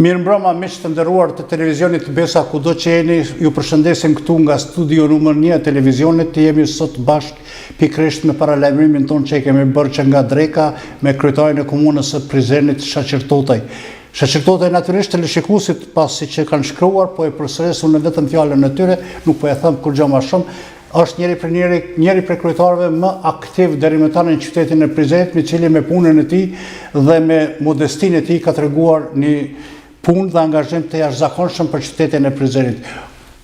Mirë mbrëma, miq të nderuar të televizionit Besa, kudo që jeni, ju përshëndesim këtu nga studio numër 1 e televizionit. Jemi sot bashkë pikërisht me paralajmërimin tonë që kemi bërë që nga Dreka me kryetarin e komunës së Prizrenit, Shaqir Totaj. Shaqir Totaj natyrisht teleshikuesit pasi që kanë shkruar, po e përsëris unë vetëm fjalën e tyre, nuk po e them kurrë më shumë. Është njëri prej kryetarëve më aktiv deri më tani në qytetin e Prizrenit, me cili me punën e tij dhe me modestinë e tij ka treguar një punë dhe angazhim të jashtëzakonshëm për qytetin e Prizrenit.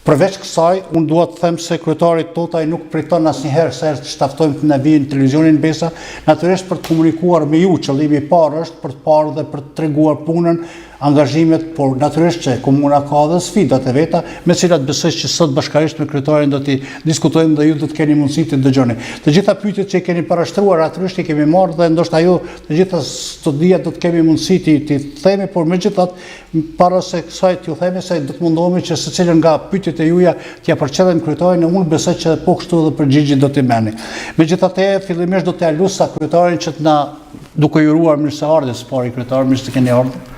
Përveç kësaj, unë dua të them se kryetari Totaj nuk priton asnjëherë se të shtaftojmë të na vijë në televizionin Besa, natyrisht për të komunikuar me ju. Qëllimi i parë është për të parë dhe për të treguar punën, angazhimet, por natyrisht që komuna ka dhe sfidat e veta, me cilat besoj që sot bashkërisht me kryetarin do t'i diskutojmë dhe ju do të keni mundësi të dëgjoni. Të gjitha pyetjet që i keni parashtruar natyrisht i kemi marrë dhe ndoshta ju të gjitha studia do të kemi mundësi t'i themi, por megjithatë para se kësaj t'ju themi se do të mundohemi që secilën nga pyetjet e juaja t'ia përcjellim kryetarin, e unë besoj që po kështu edhe përgjigjet do t'i merrni. Megjithatë, fillimisht do t'ia lusa kryetarin që të na duke ju uruar mirëseardhjes pari kryetar, mirë se keni ardhur.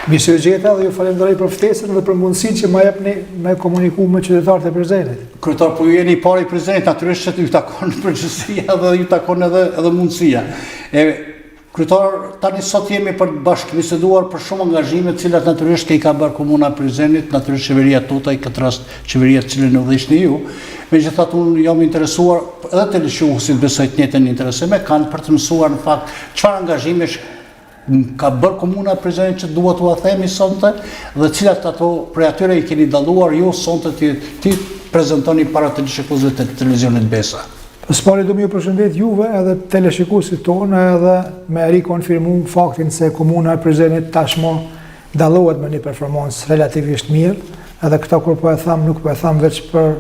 Mirë gjeta dhe ju falenderoj për ftesën dhe për mundësinë që më jepni me komuniku me qytetarët e Prizrenit. Kryetar, po ju jeni i pari i Prizrenit, natyrisht që ju takon përgjegjësia dhe ju takon edhe mundësia. Kryetar, tani sot jemi për bashkëbiseduar për shumë angazhime të cilat natyrisht i ka bërë komuna e Prizrenit, natyrisht qeveria Totaj, këtë rast qeveria të cilën e udhëheqni ju. Megjithatë unë jam interesuar, edhe televizionistit besoj të njëjtën interesim kanë për të mësuar në fakt çfarë angazhimesh ka bërë komuna e Prizrenit që duhet t'u themi sonte dhe cilat ato prej atyre i keni dalluar ju sonte ti prezantoni para teleshikuesve të televizionit Besa. Pari do më ju përshëndet juve edhe teleshikuesit tonë edhe me rikonfirmu faktin se komuna e Prizrenit tashmë dallohet me një performancë relativisht mirë, edhe këta kur po e tham nuk po e tham vetëm për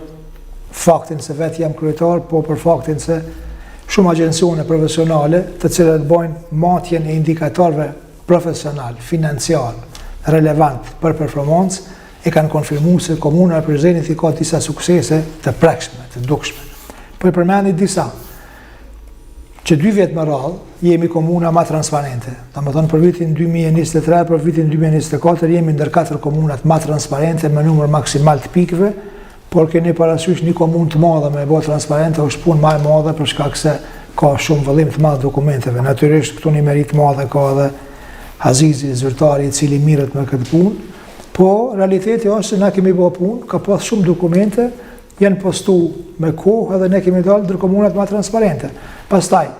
faktin se vetë jam kryetar, po për faktin se shumë agjencione profesionale të cilat bojnë matjen e indikatorëve profesional, financiar, relevant për performancë, e kanë konfirmuar se komuna e Prizrenit i ka disa suksese të prekshme, të dukshme. Po e përmendni disa, që 2 vjet më radhë jemi komuna më transparente. Domethënë për vitin 2023, për vitin 2024 jemi ndër 4 komunat më transparente me numër maksimal të pikëve, por keni parasysh një komunë të madhe me bërë transparente është punë më e madhe për shkak se ka shumë vëllim të madh dokumenteve. Natyrisht këtu një merit madhe ka edhe Azizi, zyrtari i cili mirret me këtë punë, po realiteti është se na kemi bërë punë, ka pas shumë dokumente, janë postu me kohë edhe ne kemi dalë ndër komunat më transparente. Pastaj,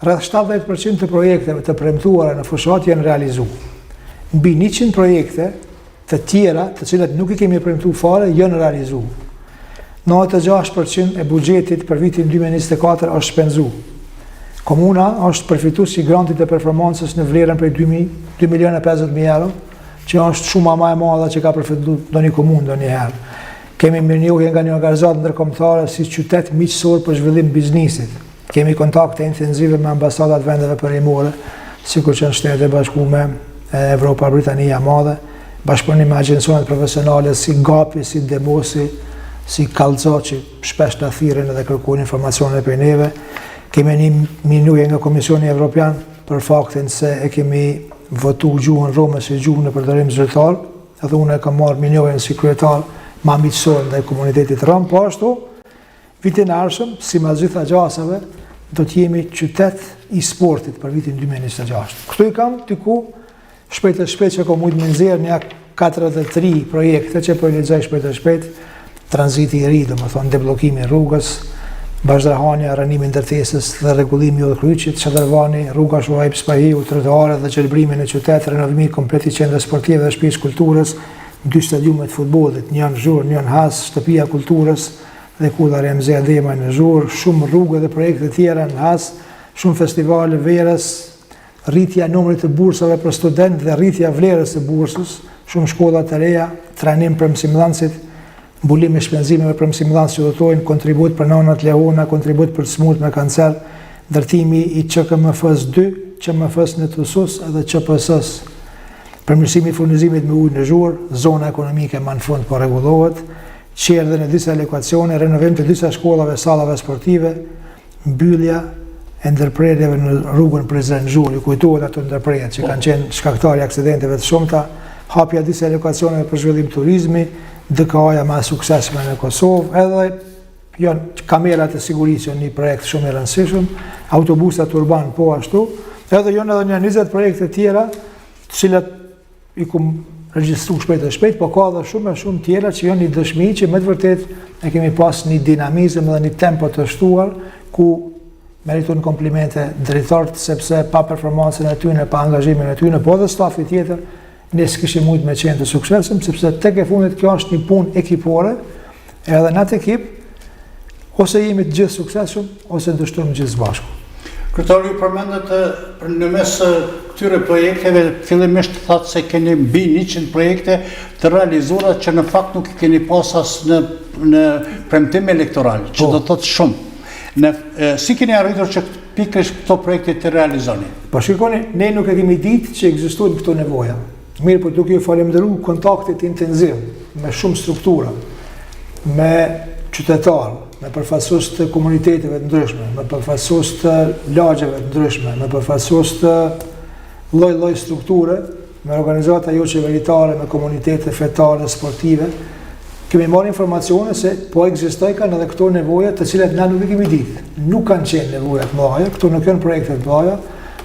rreth 70% të projekteve të premtuara në fushat janë realizuar. Mbi 100 projekte të tjera, të cilat nuk i kemi premtuar fare, janë realizuar. 96% e buxhetit për vitin 2024 është shpenzuar. Komuna është përfituesi i grantit të performancës në vlerën prej 2.050.000 euro, që është shumë më e madhe që ka përfituar ndonjë komunë ndonjëherë. Kemi mirënjohje nga një organizatë ndërkombëtare si qytet miqësor për zhvillim biznesit. Kemi kontakte intensive me ambasadat vendeve perëndimore, sikur që në Shtetet e Bashkuara, Evropa, Britania e Madhe, bashkëpunim me agjencionet profesionale si GAPI, si Demosi, si Kallxo që shpesh na thirrin edhe kërkojnë informacione për neve. Kemi një mirënjohje nga Komisioni Evropian për faktin se e kemi votuar gjuhën rome si gjuhën në përdorim zyrtar, edhe unë e kam marrë mirënjohjen si kryetar më miqësor ndaj komunitetit rom, po ashtu vitin e ardhshëm, sipas gjitha gjasave, do të jemi qytet i sportit për vitin 2026. Këtu i kam diku shpejt që ko mujtë më nxjerr një 43 projekte që po i lexoj shpejt, tranziti i ri, domethënë deblokimi i rrugës, Bazhrahania, rënimi i ndërtesës dhe rregullimi i udhëheqit, Çadërvani, rruga Shuaib Spahiu, trotuare dhe qelbrimin e qytetit, renovimi komplet i qendrës sportive dhe shtëpisë kulturës, 2 stadiume të futbollit, një në Zhurë, një në Has, shtëpia kulturës dhe Kulla Remzi Adema në Zhurë, shumë rrugë dhe projekte tjera në Has, shumë festivale verës, rritja e numrit të bursave për studentë dhe rritja e vlerës së bursës, shumë shkolla të reja, trajnim për mësimdhënësit, mbulim e shpenzimeve për mësimdhënës që dotojnë, kontribut për nënat lehona, kontribut për smut me kancer, ndërtimi i QKMF-s 2, QMF-s në Tusus edhe QPS-s, përmirësimi i furnizimit me ujë në Zhurë, zona ekonomike më në fund po rregullohet, qerdhën e disa ekuacione, renovim të disa shkollave, sallave sportive, mbyllja e ndërprerjeve në rrugën Prizren-Zhurë. Ju kujtohet ato ndërprerje që kanë qenë shkaktari aksidenteve të shumta, hapja disa lokacione për zhvillim turizmi, DKA-ja më suksesshme në Kosovë, edhe janë kamerat e sigurisë një projekt shumë i rëndësishëm, autobusat urban po ashtu, edhe janë edhe një 20 projekte tjera, të cilat i kum regjistru shpejt e shpejt, po ka edhe shumë tjera që janë një dëshmi që me të vërtet ne kemi pas një dinamizëm dhe një tempo të shtuar, ku meriton komplimente drejtarët, sepse pa performancën e tyre, pa angazhimin e tyre, po edhe stafi tjetër, ne s'kishim mujt me qenë të suksesshëm, sepse tek e fundit kjo është një punë ekipore, edhe në atë ekip, ose jemi të gjithë suksesshëm, ose dështojmë gjithë bashku. Kryetari, ju përmendet në mes këtyre projekteve, fillimisht thatë se keni mbi 100 projekte të realizuara që në fakt nuk i keni pas as në premtim elektoral, që do të thotë shumë. Si keni arritur që pikërisht këto projekte të realizoni? Po shikoni, ne nuk e kemi ditë që ekzistojnë këto nevoja. Mirë, po duke ju falemnderuar kontaktit intenziv me shumë struktura, me qytetarë, me përfaqësues të komuniteteve të ndryshme, me përfaqësues të lagjeve të ndryshme, me përfaqësues të lloj-lloj strukture, me organizata jo qeveritare, me komunitete fetare, sportive, kemi marrë informacione se po ekzistojnë edhe këto nevoja të cilat na nuk i kemi ditë. Nuk kanë qenë nevoja të mëdha, këto nuk janë projekte të mëdha,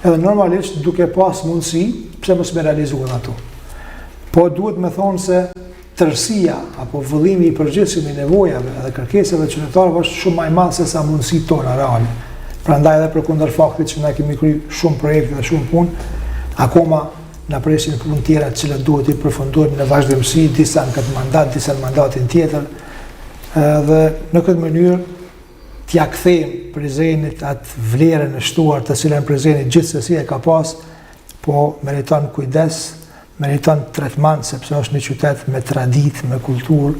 edhe normalisht duke pas mundësi, pse mos me realizohen ato. Po duhet me thonë se tërësia apo vëllimi i përgjithshëm i nevojave dhe kërkesave të qytetarëve është shumë më i madh se sa mundësitë tona reale. Prandaj edhe përkundër faktit që na kemi kryer shumë projekte dhe shumë punë, akoma na presin punë tjera të cilat duhet i përfundojnë në vazhdimsi, disa në këtë mandat, disa në mandatin tjetër, dhe në këtë mënyrë t'ja kthejmë Prizrenit atë vlerën e shtuar të cilën Prizreni gjithsesi e ka pas, po meriton kujdes, meriton tretman, sepse është një qytet me traditë, me kulturë,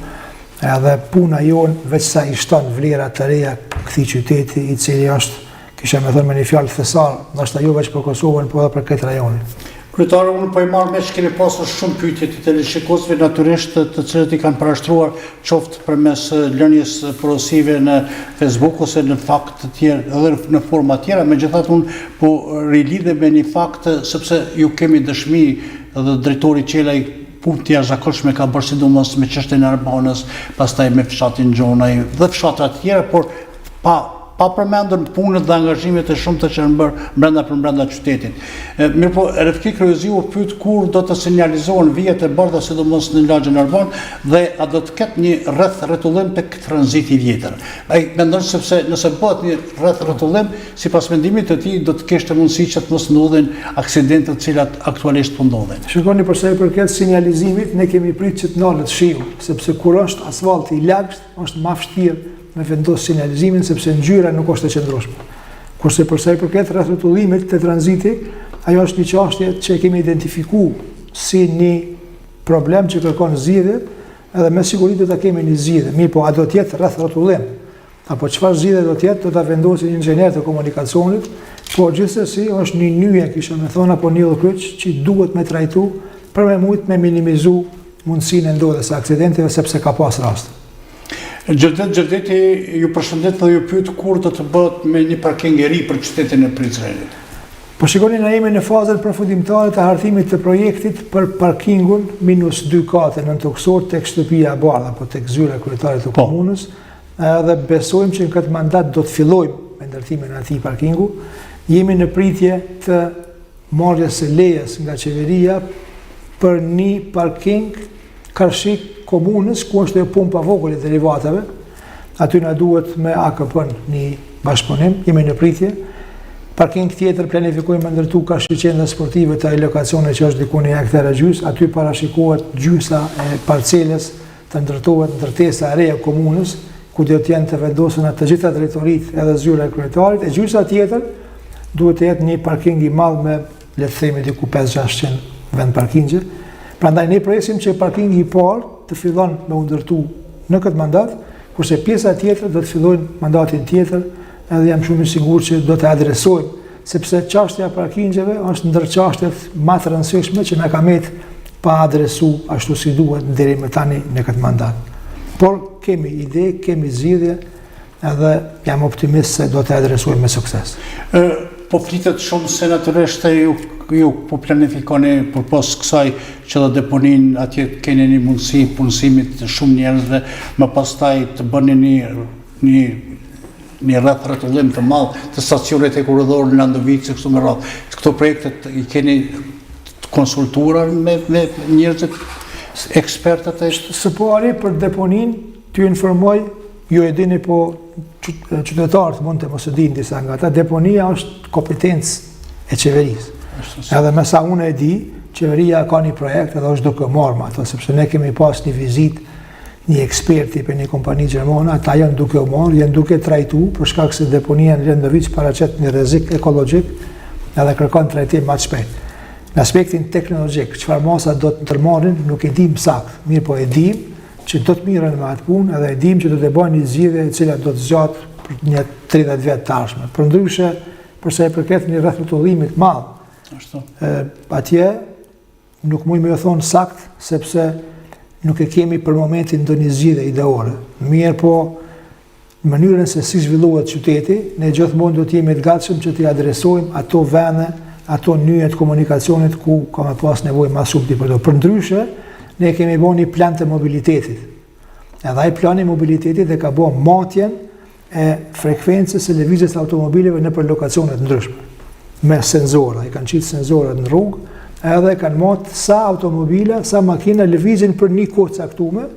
edhe puna jonë veç sa i shton vlera të reja këtij qyteti, i cili është, kisha me thënë me një fjalë thesar, ndoshta jo veç për Kosovën, po edhe për këtë rajonin. Kryetari, unë po i marr me që keni pasur shumë pyetje të televizionistëve natyrisht të cilët i kanë parashtruar qoftë përmes lënies porosive në Facebook ose në fakt të tjerë edhe në forma tjera, megjithatë unë po rilidhem me një fakt sepse ju kemi dëshmi edhe drejtori Qelaj punë të jashtëzakonshme ka bërë sidomos me çështjen e Arbanës, pastaj me fshatin Gjonaj dhe fshatra të tjera, por pa përmendur punët dhe angazhimet e shumta që janë bërë brenda qytetit. Mirë po, Refki Kryezi u pyet kur do të sinjalizohen vijet e bardha sidomos në lagjen Arban dhe a do të ketë një rrethullim tek tranziti i vjetër. Ai mendon sepse nëse bëhet një rrethullim, sipas mendimit të tij do të kishte mundësi që të mos ndodhin aksidente të cilat aktualisht po ndodhin. Shikoni, për sa i përket sinjalizimit, ne kemi pritur që të ndalet shiu, sepse kur është asfalti i lagët, është më vështirë me vendos sinjalizimin, sepse ngjyra nuk është e qëndrueshme. Kurse për sa i përket rrethullimit të tranzitit, ajo është një çështje që e kemi identifikuar si një problem që kërkon zgjidhje, edhe me siguri do ta kemi një zgjidhje. Mirë, po a do të jetë rrethullim? Apo çfarë zgjidhje do të jetë, do ta vendosë një inxhinier të komunikacionit, por gjithsesi është një nyje, kisha me thonë, apo një kryq që duhet me trajtu për me mujt me minimizu mundësinë e ndodhjes së aksidenteve, sepse ka pas raste. Gjerdeti ju përshëndet dhe ju pyet kur do të bëhet me një parking i ri për qytetin e Prizrenit. Po shikoni, na jemi në fazën përfundimtare të harthimit të projektit për parkingun -2 kate nën toksor tek shtëpia e bardhë apo tek zyra e kryetarit të komunës, dhe besojmë që në këtë mandat do të fillojmë me ndërtimin e atij parkingu. Jemi në pritje të marrjes së lejes nga qeveria për një parking karshik komunës, ku është e pumpa vogël e derivateve. Aty na duhet me AKP-n një bashkëpunim, jemi në pritje. Parking tjetër planifikojmë me ndërtu qendra sportive të ai lokacione që është diku 1 hektar e gjys, aty parashikohet gjysa e parcelës të ndërtohet ndërtesa e re e komunës, ku do të jenë të vendosura të gjitha drejtoritë edhe zyra e kryetarit, e gjysa tjetër duhet të jetë një parking i madh me, le të themi, diku 500-600 vend parkingje. Prandaj ne presim që parkingi i parë të fillon me u ndërtu në këtë mandat, kurse pjesa tjetër do të fillojnë mandatin tjetër, edhe jam shumë i sigurt që do të adresojmë, sepse çështja e parkingjeve është ndër çështjet më të rëndësishme që na ka met pa adresu ashtu si duhet deri më tani në këtë mandat. Por kemi ide, kemi zgjidhje, edhe jam optimist se do të adresojmë me sukses. po flitet shumë se natyrisht ju po planifikoni përpos kësaj që dhe deponin atje keni një mundësi punësimit të shumë njerëzve, më pastaj të bëni një rreth rrotullim të madh të stacionit e kurrëdor në Landovicë kështu me radhë. Këto projekte i keni konsultuar me njerëzit ekspertët e Së pari për deponin t'ju informoj, ju e dini po qytetarët mund të mos e dinë disa nga ata, deponia është kompetencë e qeverisë. Edhe me sa unë e di, qeveria ka një projekt edhe është duke marrë me ato, sepse ne kemi pas një vizitë një eksperti për një kompani gjermane, ata janë duke u marrë, janë duke trajtu, për shkak se deponia në Landovicë paraqet një rrezik ekologjik edhe kërkon trajtim më të shpejtë. Në aspektin teknologjik, çfarë masa do të ndërmarrin, nuk e dim saktë, mirë po e dim që do të mirën me atë punë edhe e dim që do të bëjnë një zgjidhje e cila do të zgjatë për një 30 vjet të ardhshme. Përndryshe, për sa i përket një rreth rrotullimit të madh, atje nuk mund më thonë saktë sepse nuk e kemi për momentin ndonjë zgjidhje ideore. Mirë po, në mënyrën se si zhvillohet qyteti, ne gjithmonë do të jemi të gatshëm që t'i adresojmë ato vende, ato nyje të komunikacionit ku ka me pas nevojë më shumë për to. Përndryshe, ne kemi bërë një plan të mobilitetit. Edhe ai plani i mobilitetit e ka bërë matjen e frekuencës së lëvizjes së automobileve nëpër lokacione të ndryshme. Me senzora, i kanë qitë senzorat në rrugë, edhe kanë matë sa automobile, sa makina lëvizin për një kohë caktuar,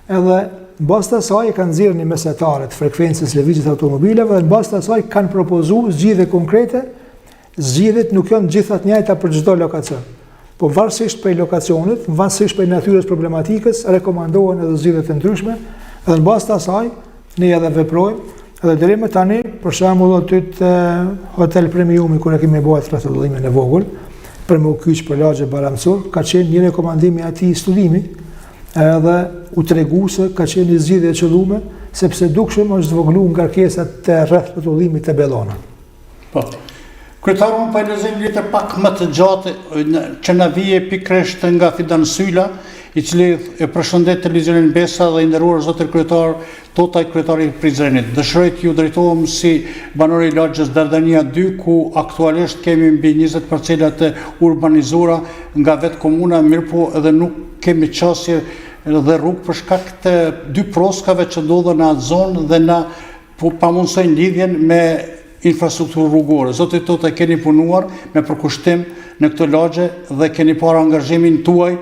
edhe në bazë të asaj kanë nxjerrë një mesetare të frekuencës lëvizjes automobileve dhe në bazë të asaj kanë propozuar zgjidhje konkrete. Zgjidhjet nuk janë gjithë të njëjta për çdo lokacion. Po varësisht prej lokacionit, varësisht prej natyrës problematikës, rekomandohen edhe zgjidhje të ndryshme, dhe në bazë të asaj ne edhe veprojmë. Edhe deri më tani, për shembull, aty te Hotel Premiumi kur e kemi bërë rrethullimin e vogël për më kyç për lagje Baramsor, ka qenë një rekomandim i atij studimi, edhe u tregu se ka qenë një zgjidhje e qelluar, sepse dukshëm është zvogëluar ngarkesat të rrethullimit të Bellona. Po. Kryetar, unë po e lexoj një letër pak më të gjatë që na vije pikërisht nga Fidan Sylla, i cili e përshëndet televizionin Besa dhe i nderuar zotër kryetar, Totaj, kryetari i Prizrenit. Dëshiroj t'ju drejtohem si banor i lagjës Dardania 2, ku aktualisht kemi mbi 20 parcela të urbanizuara nga vetë komuna, mirë po edhe nuk kemi qasje dhe rrugë për shkak të 2 proskave që ndodhen në atë zonë dhe na pamundsojnë lidhjen me infrastrukturë rrugore. Zotit Totaj, keni punuar me përkushtim në këtë lagje dhe keni parë angazhimin tuaj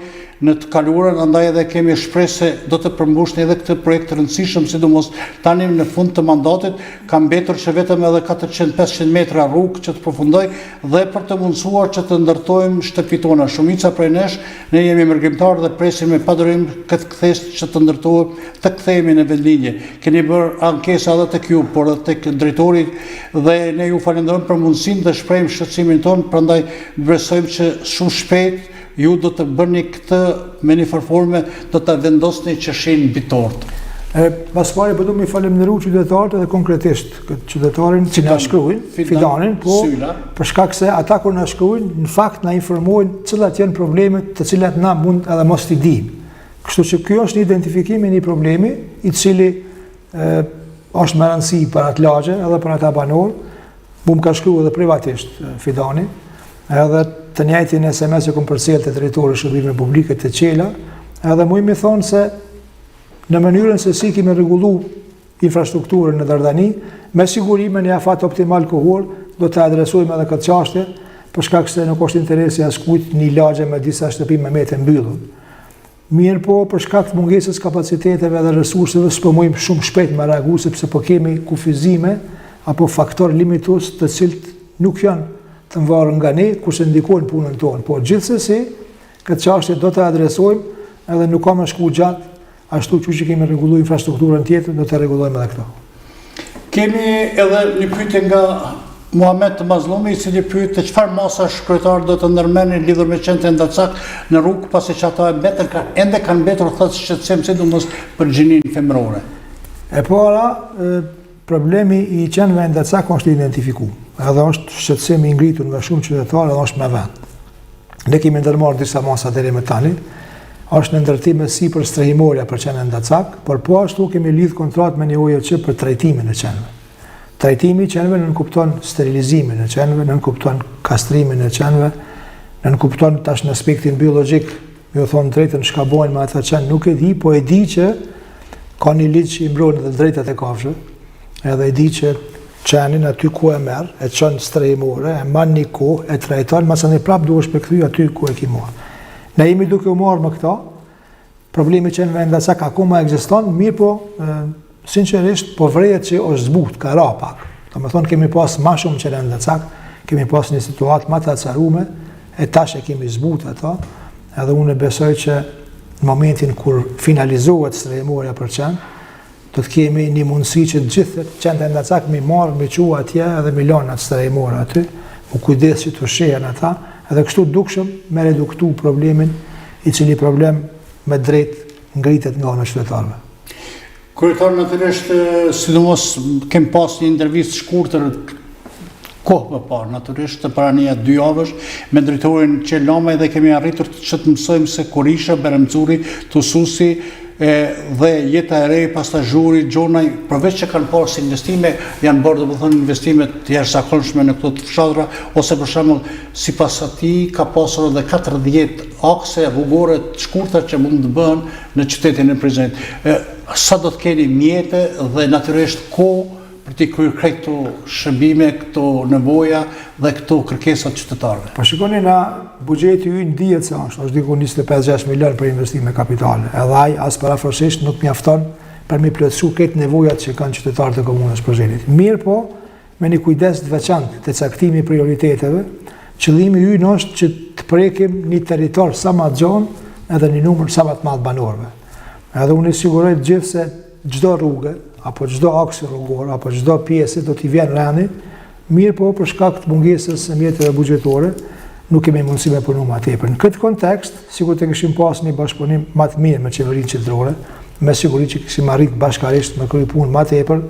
në të kaluarën, andaj edhe kemi shpresë se do të përmbushni edhe këtë projekt të rëndësishëm, sidomos tani në fund të mandatit ka mbetur që vetëm edhe 400-500 metra rrugë që të përfundoj dhe për të mundësuar që të ndërtojmë shtëpitë tona. Shumica prej nesh, ne jemi mërgrimtarë dhe presim me padurim këtë kthesë që të ndërtojmë, të kthehemi në vendlinje. Keni bërë ankesa edhe tek ju, por edhe tek drejtori dhe ne ju falenderojmë për mundësinë dhe shprehim shqetësimin tonë, prandaj besojmë që shumë shpejt ju do të bëni këtë me një farforme, do të vendosni qeshin mbi tort. Pas pari po do më falenderoj qytetarët edhe konkretisht këtë qytetarin që na shkruajnë, Fidanin, po për shkak se ata kur na shkruajnë, në fakt na informojnë cilat janë problemet të cilat na mund edhe mos t'i dimë. Kështu që ky është një identifikim i një problemi i cili është me rëndësi për atë lagje edhe për ata banor. Mu më ka shkruar edhe privatisht Fidani, edhe të njëjtin SMS që kom përcjell te drejtori i shërbimeve publike të Qela, edhe mu më thonë se në mënyrën se si kemi rregulluar infrastrukturën në Dardani, me siguri me një afat optimal kohor do të adresojmë edhe këtë çështje, për shkak se nuk është interesi askujt një lagje me disa shtëpi me mete mbyllur. Mirë po, për shkak të mungesës kapaciteteve dhe resurseve, s'po mujmë shumë shpejt me reagu, sepse po kemi kufizime apo faktor limitus të cilët nuk janë të varur nga ne, kurse ndikojnë punën tonë. Por gjithsesi, këtë çështje do të adresojmë edhe nuk ka më shku gjatë, ashtu që kemi rregulluar infrastrukturën tjetër, do të rregullojmë edhe këto. Kemi edhe një pyetje nga Muhamet Mazlumi, i cili pyet çfarë masash kryetar do të ndërmerrni lidhur me qendrën Ndacak në rrugë, pasi që ata ende kanë mbetur thotë shqetësim, sidomos për gjinin femërore. E para, problemi i qendrëve Ndacak është identifikuar. Edhe është shqetësim i ngritur nga shumë qytetarë, edhe është me vend. Ne kemi ndërmarrë disa masa deri më tani. Është në ndërtim sipër strehimorja për qendrën Ndacak, por po ashtu kemi lidh kontratë me një OJC për trajtimin e qendrëve. Trajtimi i qenëve nënkupton sterilizimin e qenëve, nënkupton kastrimin e qenëve, nënkupton tash në aspektin biologjik, ju thonë drejtën shka bojnë me ata qenë, nuk e di, po e di që ka një ligj që i mbron edhe drejtat e kafshëve, edhe e di që qenin aty ku e merr, e çon strehimore, e man një kohë, e trajton, masani prap duhesh me kthy aty ku e ke marrë. Ne jemi duke u marrë me këta, problemi që në vendasak akoma ekziston, mirë po, sinqerisht, po vrejet që është zbut, ka ra pak. Do me thonë, kemi pas ma shumë që vendasak, kemi pas një situatë ma të acarume, e tash e kemi zbut ato, edhe unë besoj që në momentin kur finalizohet strehimorja për qenë, do të kemi një mundësi që gjithë qenë të vendacak mi marrë, mi qua atje edhe mi lanë atë strehimorja aty, u kujdes që të shehen ata, edhe kështu dukshëm me reduktu problemin, i cili problem me drejt ngritet nga në qytetarëve. Kryetar, natyrisht, sidomos kem pas një intervistë shkurtër kohë më parë, natyrisht të parania 2 javësh, me drejtorin Qelama dhe kemi arritur që të mësojmë se Korisha, Beremcuri, Tususi dhe Jeta e Re, pastaj Zhuri, Gjonaj, përveç që kanë parë si investime, janë bërë domethënë investime të jashtëzakonshme në këto të fshatra, ose për shembull sipas atij ka pasur edhe 40 akse rrugore të shkurtra që mund të bëhen në qytetin e Prizrenit. Sa do të keni mjete dhe natyrisht kohë për t'i kryer këto shërbime, këto nevoja dhe këto kërkesat qytetarëve. Po shikoni na buxheti ynë dihet se është diku 25-6 milion për investime kapitale. Edhe ai as parafosisht nuk mjafton për mi plotësu këtë nevojat që kanë qytetarët e komunës Prizrenit. Mirë po, me një kujdes të veçantë të caktimi i prioriteteve, qëllimi ynë është që të prekim një territor sa më gjon edhe një numër sa më të madh banorëve. Edhe unë siguroj të gjithë se çdo rrugë apo çdo aks rrugor, apo çdo pjesë do t'i vjen rendi, mirë po për shkak të mungesës së mjeteve buxhetore, nuk kemi mundësi me punu më tepër. Në këtë kontekst, sikur të kishim pas një bashkëpunim më të mirë me qeverinë qendrore, me siguri që kishim arrit bashkarisht me kryer punë më tepër,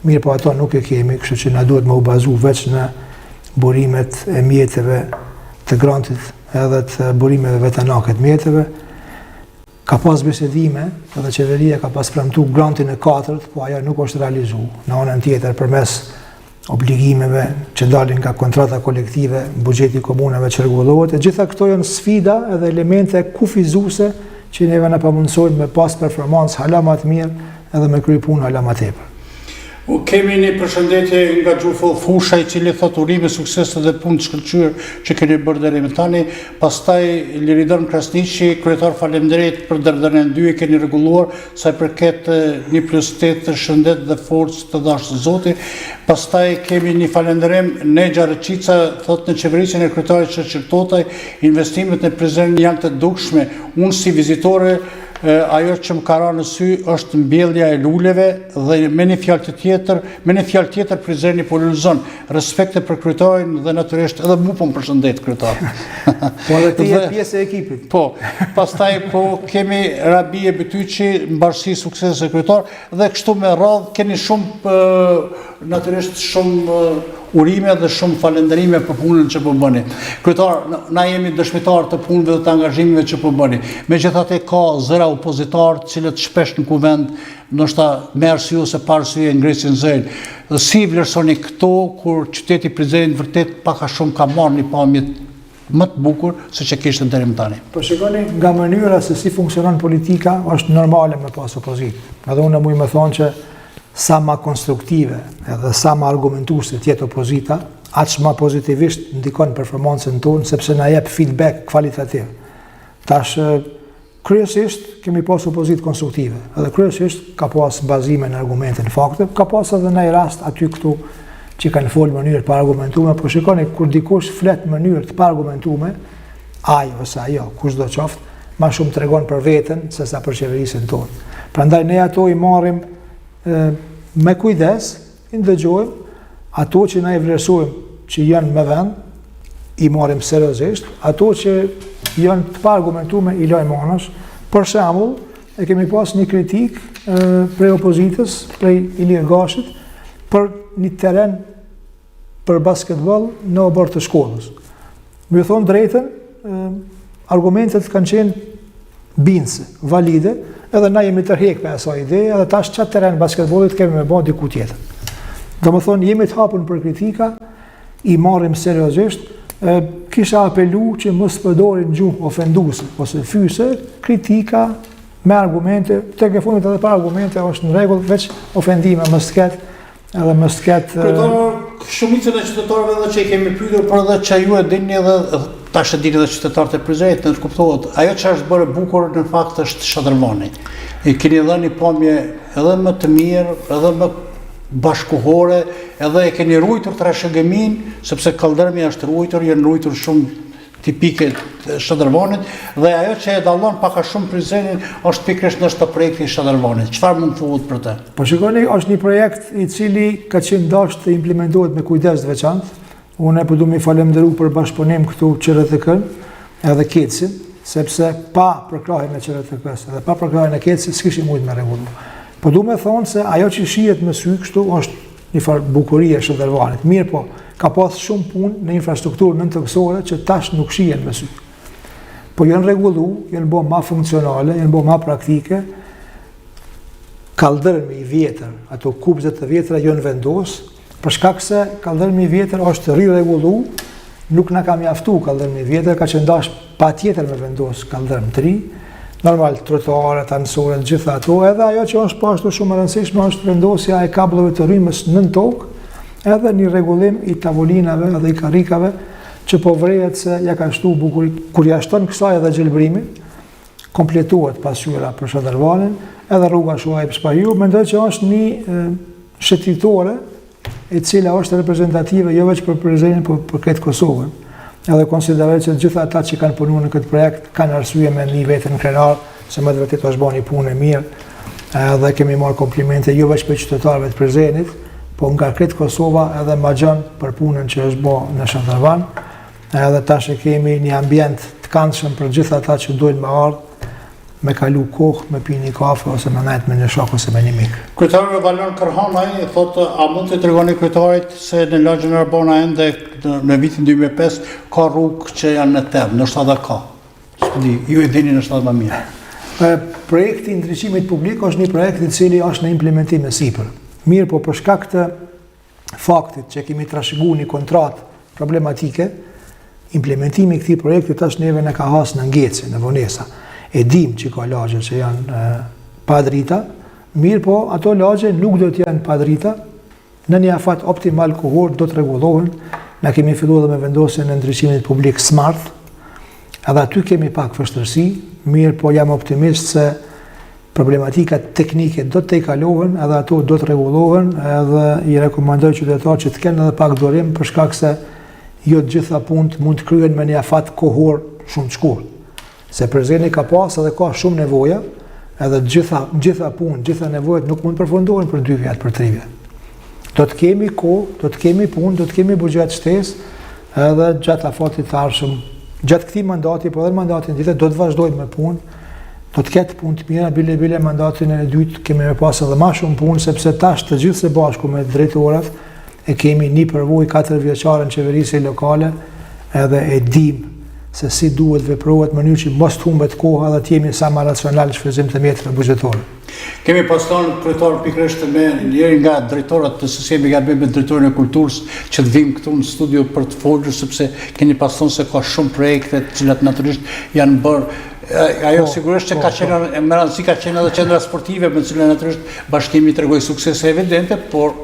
mirë po ato nuk e kemi, kështu që na duhet me u bazu veç në burimet e mjeteve të grantit edhe të burimeve vetanake të mjeteve. Ka pas bisedime, edhe qeveria ka pas premtu grantin e 4, po ajo nuk është realizu. Në anën tjetër, përmes obligimeve që dalin nga kontrata kolektive, buxheti i komunave që rregullohet, e gjitha këto janë sfida edhe elemente kufizuese që neve na pamundsojnë me pas performancë hala më të mirë edhe me kryer punë hala më tepër. Kemi një përshëndetje nga Gjufëll Fusha, i cili thot urime sukses dhe punë të shkëlqyer që keni bërë deri më tani. Pastaj Liridon Krasniqi, kryetar, faleminderit për derdhënien 2 keni rregulluar sa i përket 1+8 shëndet dhe forcë të dashur Zoti. Pastaj kemi një falënderim Nexha Reqica, thot në qeverisjen e kryetarit Çerçirtotaj, investimet në Prizren janë të dukshme. Unë si vizitore ajo që më ka ra në sy është mbjellja e luleve dhe me një fjalë tjetër Prizreni po lulëzon respekte për kryetarin dhe natyrisht edhe mu po më përshëndet kryetar. Po edhe ti je pjesë e ekipit. Po, pastaj po kemi Rabie Bytyqi, mbarësi sukses e kryetar dhe kështu me radhë keni shumë natyrisht shumë urime dhe shumë falënderime për punën që po bëni. Kryetar, na jemi dëshmitar të punëve dhe të angazhimeve që po bëni. Megjithatë ka zëra opozitar, të cilët shpesh në kuvend, ndoshta me arsye ose pa arsye ngrisin zërin. Dhe si vlerësoni këto kur qyteti Prizrenit vërtet pak a shumë ka marrë një pamje më të bukur se që kishte deri më tani? Po shikoni, nga mënyra se si funksionon politika, është normale me pas opozitë. Edhe unë muj me thonë që sa ma konstruktive edhe sa ma argumentuese të jetë opozita, aq ma pozitivisht ndikon performancën tonë, sepse na jep feedback kvalitativ. Tash, kryesisht kemi pas opozitë konstruktive, edhe kryesisht ka pas bazime në argumente në fakte, ka pas edhe në rast aty këtu që kanë folë mënyrë të paargumentume, po shikoni, kur dikush flet mënyrë të paargumentume, ai ose ajo, kush do qoftë, ma shumë tregon për veten se sa për qeverisjen tonë. Prandaj ne ato i marrim me kujdes, i ndëgjojmë, ato që na i vlerësojmë që janë me vend, i marrim seriozisht, ato që janë të paargumentume i lajmë anash. Për shembull, e kemi pas një kritik prej opozitës, prej Ilir Gashit, për një teren për basketbol në obor të shkollës. Me thonë drejtën, argumentet kanë qenë bindse, valide, edhe na jemi tërhek me asaj ide, edhe tash qatë teren basketbolit kemi me bën diku tjetër. Do më thonë, jemi të hapur për kritika, i marrim seriozisht, kisha apelu që mos përdorin gjuhë ofenduese ose fyse, kritika me argumente, tek e fundit edhe pa argumente është në rregull, veç ofendime mos ketë, edhe mos ketë. Shumicën e qytetarëve edhe që i kemi pyetur, por edhe që ju e dini edhe tash e dini edhe qytetarët e Prizrenit, në kuptohet, ajo që është bërë bukur në fakt është Shadrvani. I keni dhënë pamje edhe më të mirë, edhe më bashkuhore, edhe e keni ruajtur trashëgimin, sepse kaldërmi është ruajtur, janë ruajtur shumë tipike të Shadrvanit, dhe ajo që e dallon pak a shumë Prizrenin është pikërisht nështë projekti i Shadrvanit. Çfarë mund të thuhet për të? Po shikoni, është një projekt i cili ka qenë dashur të implementohet me kujdes të veçantë. Unë po duam i falenderoj për bashkëpunim këtu QRTK-n edhe KEC-in, sepse pa përkrahjen e QRTK-s edhe pa përkrahjen e KEC-it s'kishim mujt me rregullu. Po du me thonë se ajo që shihet me sy kështu është një farë bukurie e Shadrvanit. Mirë po, ka pas shumë punë në infrastrukturë nëntokësore që tash nuk shihen me sy. Po janë rregullu, janë bërë ma funksionale, janë bërë ma praktike. Kaldërmi i vjetër, ato kupzet të vjetra janë vendos, për shkak se kaldërmi i vjetër është rirregullu, nuk na ka mjaftu kaldërmi i vjetër, ka qenë dash patjetër me vendos kaldërm të ri. Normal, trotuarët, anësorët, gjitha ato, edhe ajo që është pashtu shumë e rëndësishme është vendosja e kablove të rrymës nën tokë, edhe një rregullim i tavolinave edhe i karrikave që po vrehet se ja ka shtu bukuri. Kur ja shton kësaj edhe gjelbrimi, kompletuat pasqyra për Shadrvanin, edhe rruga Shuaib Spahiu, mendoj që është një shëtitore e cila është reprezentative jo vetëm për Prizrenin, por për këtë Kosovën. Edhe konsideroj që gjitha ata që kanë punuar në këtë projekt kanë arsye me një vetën krenar, se më të vërtet është bërë një punë e mirë, edhe kemi marrë komplimente jo vetëm për qytetarëve të Prizrenit, po nga këtë Kosova edhe ma gjënë për punën që është bërë në Shadrvan, edhe tash e kemi një ambient të këndshëm për gjitha ata që dojnë me ardhë, me kalu kohë, me pi një kafe, ose me najtë me një shok, ose me një mikë. Kryetari Valon Kërhanaj thotë, a mund të tregoni kryetarit se në lagjën e Arbona ende në vitin 2005 ka rrugë që janë në term, nështë edhe ka. S'pëdi, ju e dini nështë edhe më mirë. Projekti i ndriçimit publik është një projekt i cili është në implementim e sipër. Mirë po për shkak të faktit që kemi trashëguar një kontratë problematike, implementimi i këtij projekti tash neve na ka hasë në ngecë, në vonesa. E dim që ka lagje që janë pa drita, mirë po ato lagje nuk do të janë pa drita, në një afat optimal kohor do të rregullohen. Na kemi filluar dhe me vendosjen e ndriçimit publik smart, edhe aty kemi pak vështirësi, mirë po jam optimist se problematikat teknike do të kalohen, edhe ato do të rregullohen, edhe i rekomandoj qytetarëve që të kenë edhe pak durim për shkak se jo të gjitha punët mund të kryhen me një afat kohor shumë të shkurtër. Se Prizreni ka pas edhe ka shumë nevoja, edhe gjitha punë, gjitha nevojat nuk mund përfundohen për 2 vjet, për 3 vjet. Do të kemi kohë, do të kemi punë, do të kemi buxhet shtesë, edhe gjatë afatit të ardhshëm, gjatë këtij mandati, po edhe mandatin tjetër do të vazhdojmë me punë, do të ketë punë të mira, bile mandatin e dytë kemi me pas edhe më shumë punë, sepse tash të gjithë së bashku me drejtorat e kemi një përvojë 4 vjeçare në qeverisje lokale, edhe e dim se si duhet veprohet në mënyrë që mos të humbet koha dhe të jemi sa më racional në shfrytëzim të mjeteve buxhetore. Kemi pasur kryetar pikërisht me njëri nga drejtorat të sistemit gabim me drejtorin e kulturës që të vinë këtu në studio për të folur, sepse keni pasur se ka shumë projekte të cilat natyrisht janë bërë. Ajo sigurisht që ka qenë me rëndësi, ka qenë edhe qendra sportive me cilën natyrisht bashkimi tregoi suksese evidente, por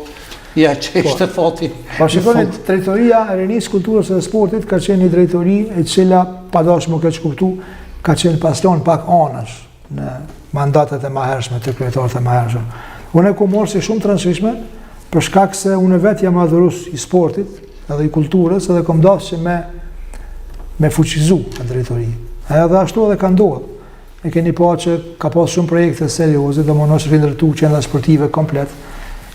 ja që ishte fati. Pa shikoni, drejtoria e rinisë, kulturës dhe sportit ka qenë një drejtori e cila padashmë keq kuptu, ka qenë pasion pak anash në mandatet e mëhershme të kryetarëve të mëhershëm. Unë e kam marrë si shumë të rëndësishme për shkak se unë vetë jam adhurues i sportit edhe i kulturës, edhe kam dashur që me fuqizu në drejtori. Edhe ashtu edhe ka ndodhur. E keni pa që ka pas shumë projekte serioze, domosdoshmë është rindërtuar qendra sportive komplet.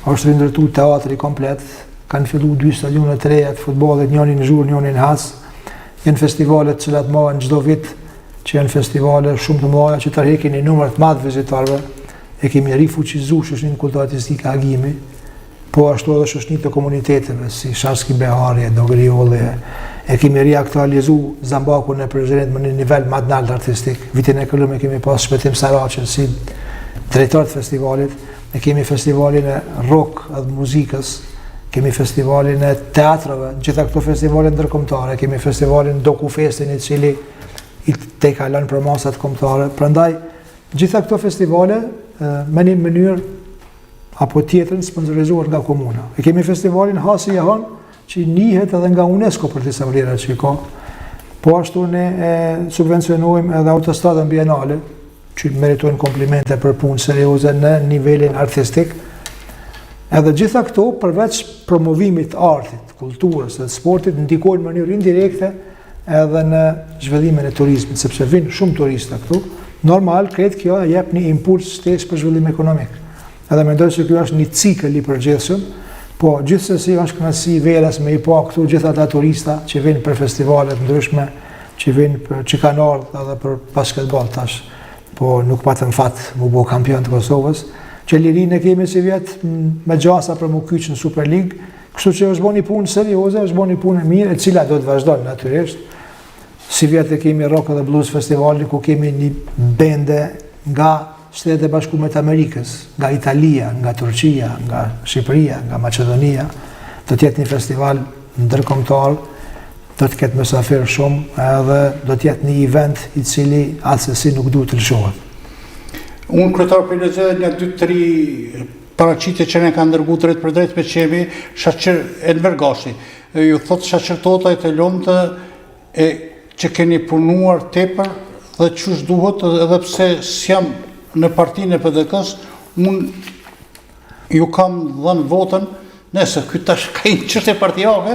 Është rindërtuar teatri komplet, kanë filluar 2 stadione të reja të futbollit, njëri në Zhurmë, njëri në Has. Janë festivale të cilat marrin çdo vit, që janë festivale shumë të mëdha që tërheqin një numër të madh vizitorëve. E kemi rifuqizuar shoqërinë kulturore artistike Agimi, po ashtu edhe shoqërinë të komuniteteve si Sharski Behari, Dogriolli. E kemi riaktualizuar Zambakun në Prizren në një nivel më të lartë artistik. Vitin e kaluar kemi pas Shpëtim Saraçin si drejtor të festivalit. Ne kemi festivalin e rock edhe muzikës, kemi festivalin e teatrave, gjitha këto festivalin ndërkombëtare, kemi festivalin Dokufestin i cili i te kalon për masat kombëtare. Prandaj gjitha këto festivale me një mënyrë apo tjetrën sponsorizuar nga komuna. E kemi festivalin Hasi Jehon që njihet edhe nga UNESCO për disa vlerat që i ka. Po ashtu ne subvencionojmë edhe autostradën bienale, që meritojnë komplimente për punë serioze në nivelin artistik. Edhe gjitha këto, përveç promovimit të artit, kulturës dhe sportit, ndikojnë në mënyrë indirekte edhe në zhvillimin e turizmit, sepse vinë shumë turista këtu. Normal, kretë kjo jep një impuls shtesë për zhvillim ekonomik. Edhe mendoj se kjo është një cikël i përgjithshëm, po gjithsesi është kënaqësi veras me i pa këtu gjithë ata turista që vinë për festivalet ndryshme, që kanë ardhur edhe për basketball tash, po nuk patëm fat mu bo kampion të Kosovës, që lirinë e kemi si vjetë me gjasa për mu kyç në Super League, kështu që është bo një punë serioze, është bo një punë e mirë, e cila do të vazhdojnë natyrisht. Si vjetë e kemi Rock dhe Blues Festivalin, ku kemi një bende nga Shtetet e Bashkuara të Amerikës, nga Italia, nga Turqia, nga Shqipëria, nga Maqedonia, do të jetë një festival ndërkombëtar, do të ketë mysafir shumë, edhe do të jetë një event i cili asesi nuk duhet të lëshohet. Unë kryetar PLZ një 2-3 paraqitje që ne kanë dërguar drejt për drejt me qemi Shaqir Enver Gashi. Ju thotë Shaqir Tota të lomtë e që keni punuar tepër dhe çush duhet, edhe pse s'jam në partinë e PDK-s, unë ju kam dhënë votën, nëse ky tash ka një çështje partijake,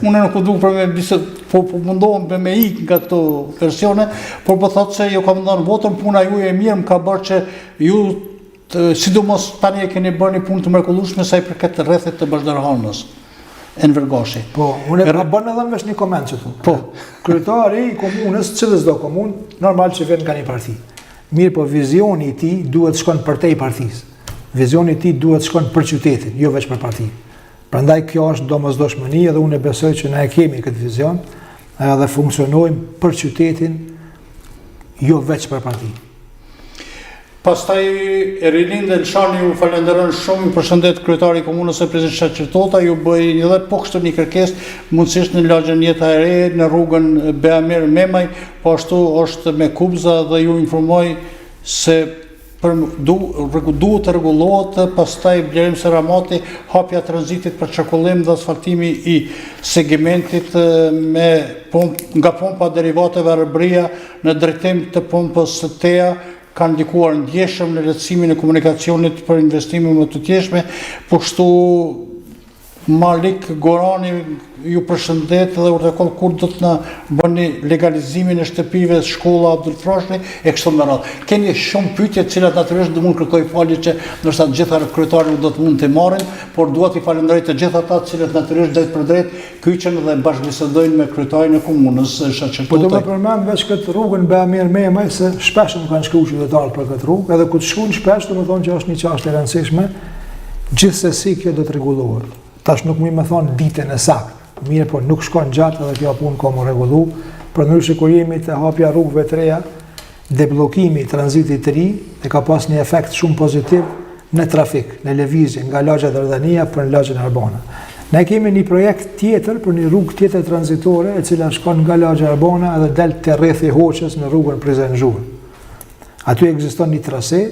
unë nuk u duk për me bisedë, po mundohem me ik nga këto versione, por po thotë se ju kam dhënë votën, puna juaj e mirë më ka bërë që ju sidomos tani e keni bërë një punë të mrekullueshme sa i përket rrethit të Bashdarhanës. Enver Gashi. Po, unë e bën edhe vesh një koment që thu. Po, kryetari i komunës, çdo komunë, normal që vjen nga një parti. Mirë, po vizioni i tij duhet shkon për te i partisë. Vizioni i tij duhet shkon për qytetin, jo vetëm për partinë. Prandaj kjo është domosdoshmëri dhe unë besoj që ne kemi këtë vizion edhe funksionojmë për qytetin, jo vetëm për partinë. Pastaj Rilin dhe Lshani ju falenderojnë shumë, ju përshëndet kryetari i komunës së Prezident Shaqir Tota, ju bëj edhe po kështu një kërkesë, mundësisht në lagjen Jeta e Re, në rrugën Beamir Memaj, po ashtu është me Kubza dhe ju informoj se duhet të rregullohet pastaj Blerim Seramati, hapja tranzitit për çarkullim dhe asfaltimi i segmentit nga pompa derivateve Arbëria në drejtim të pompës së Teja, kanë ndikuar ndjeshëm në lehtësimin e komunikacionit për investime më të tjeshme, po kështu Malik Gorani ju përshëndet dhe urtëkoll kur do të na bëni legalizimin e shtëpive shkolla Abdul Froshni e kështu me radhë. Keni shumë pyetje të cilat natyrisht do mund kërkoj falje që ndoshta të gjitha kryetarët do të mund të marrin, por dua t'i falenderoj të gjithë ata të cilët natyrisht drejt për drejt kyçen dhe bashkëbisedojnë me kryetarin e komunës Shaqir Tota. Po do të përmend veç këtë rrugën Beamir Memaj se shpesh më kanë shkruar qytetarë për këtë rrugë, edhe kur të shkojnë shpesh domethënë që është një çështje e rëndësishme, gjithsesi kjo do të rregullohet. Tash nuk më thonë ditën e saktë. Mirë, po nuk shkon gjatë edhe kjo punë ka më rregullu. Përndryshe kur jemi të hapja rrugëve të reja, deblokimi i tranzitit të ri e ka pas një efekt shumë pozitiv në trafik, në lëvizje nga lagja Dardania për në lagjën Arbana. Ne kemi një projekt tjetër për një rrugë tjetër tranzitore e cila shkon nga lagja Arbana edhe del te rrethi Hoqës në rrugën Prizren Zhurë. Aty ekziston një trase,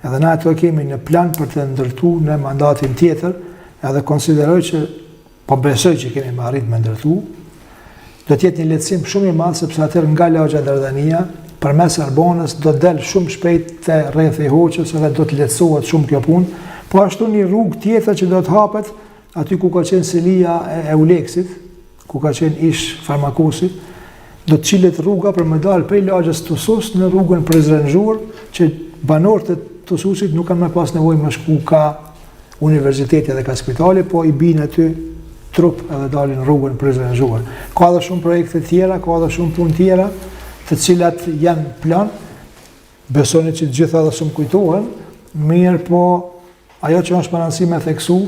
edhe na ato kemi në plan për të ndërtuar në mandatin tjetër, edhe konsideroj që, po besoj që kemi më arrit me ndërtu, do t'jetë një lehtësim shumë i madh sepse atër nga lagja Dardania, përmes Arbanës do del shumë shpejt te rrethi Hoqës edhe do të lehtësohet shumë kjo punë, po ashtu një rrugë tjetër që do të hapet aty ku ka qenë selia e Euleksit, ku ka qenë ish Farmakosit, do të qilet rruga për më dalë prej lagjës Tusus në rrugën Prizren Zhurë, që banorët e Tususit nuk kanë më pas nevojë më shku ka universiteti dhe ka spitali, po i binë aty trup edhe dalin rrugën Prizren Zhurë. Ka edhe shumë projekte tjera, ka edhe shumë punë tjera, të cilat janë plan, besoni që të gjitha dhe shumë kujtohen, mirë po ajo që është parancë me theksu,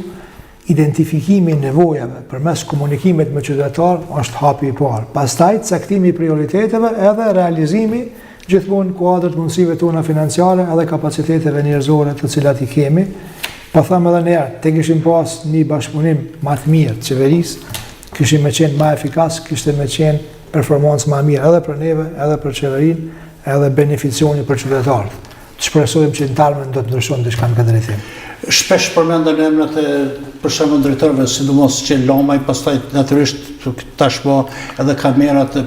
identifikimi nevojave përmes komunikimit me qytetar është hapi i parë. Pastaj caktimi i prioriteteve edhe realizimi gjithmonë kuadrët mundësive tona financiare edhe kapaciteteve njerëzore të cilat i kemi, Po thamë edhe njerë, te kishim pas një bashkëpunim ma të mirë të qeverisë, kishim me qenë ma efikas, kishte me qenë performancë ma mirë edhe për neve, edhe për qeverinë, edhe beneficioni për qytetarët. Të shpresojmë që në tarmen do të ndryshon diçka në këtë drejtim. Shpesh përmendën emrat e për shembull drejtorëve, sidomos që Lamaj, pastaj natyrisht tashmë edhe kamerat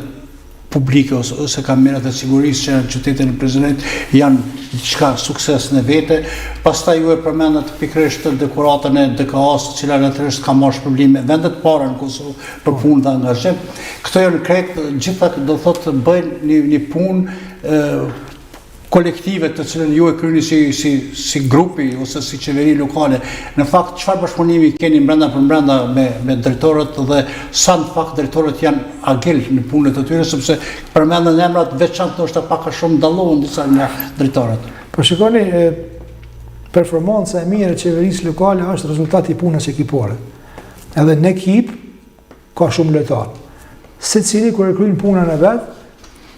publike ose kamerat e sigurisë që në qytetin e Prizrenit janë diçka sukses në vete. Pastaj ju e përmendët pikërisht dekoratën e DKA-s, e cila natyrisht ka marrë shpërblime vendet para në Kosovë për punë dhe angazhim. Këto janë krejt gjitha do thotë bëjnë një punë kolektive të cilën ju e kryeni si grupi ose si qeveri lokale. Në fakt, çfarë bashkëpunimi keni brenda për brenda me drejtorët dhe sa në fakt drejtorët janë agil në punët e tyre, sepse përmendën emrat veçantë ndoshta pak a shumë dallohen disa nga drejtorët. Po shikoni, performanca e mirë e qeverisë lokale është rezultati i punës ekipore. Edhe në ekip ka shumë lojtar. Secili kur e kryen punën e vet,